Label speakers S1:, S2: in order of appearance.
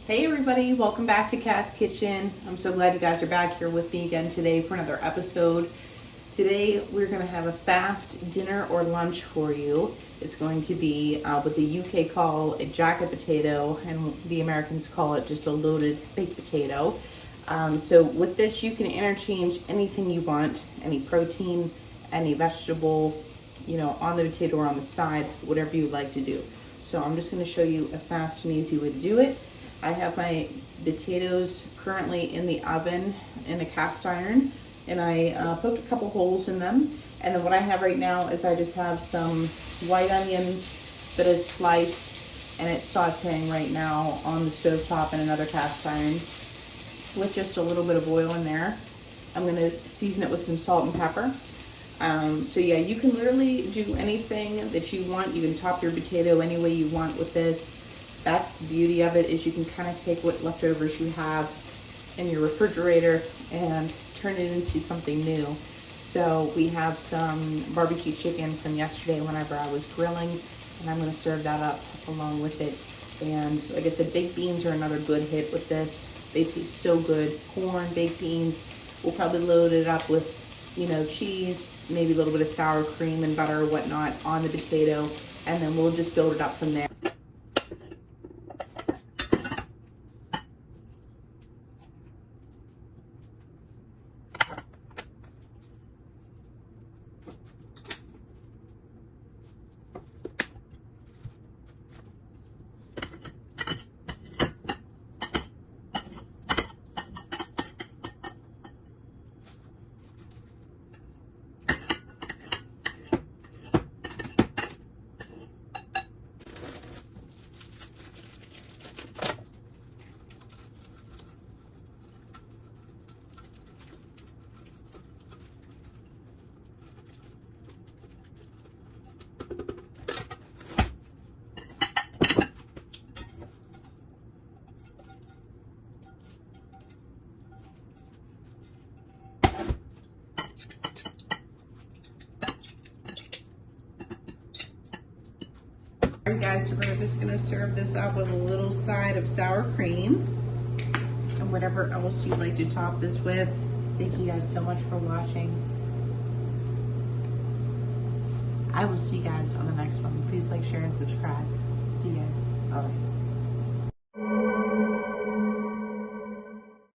S1: Hey everybody, welcome back to Kat's Kitchen. I'm so glad you guys are back here with me again today for another episode. Today we're going to have a fast dinner or lunch for you. It's going to be what the UK call a jacket potato and the Americans call it just a loaded baked potato. So with this you can interchange anything you want, any protein, any vegetable, on the potato or on the side, whatever you'd like to do. So I'm just going to show you a fast and easy way to do it. I have my potatoes currently in the oven in a cast iron, and I poked a couple holes in them. And then what I have right now is I just have some white onion that is sliced, and it's sauteing right now on the stovetop in another cast iron with just a little bit of oil in there. I'm going to season it with some salt and pepper. So yeah, you can literally do anything that you want. You can top your potato any way you want with this. That's the beauty of it, is you can kind of take what leftovers you have in your refrigerator and turn it into something new. So we have some barbecue chicken from yesterday whenever I was grilling, and I'm going to serve that up along with it. And like I said, baked beans are another good hit with this. They taste so good. Corn, baked beans. We'll probably load it up with, cheese, maybe a little bit of sour cream and butter or whatnot on the potato, and then we'll just build it up from there. Alright guys, so we're just going to serve this up with a little side of sour cream and whatever else you'd like to top this with. Thank you guys so much for watching. I will see you guys on the next one. Please like, share, and subscribe. See you guys. Bye.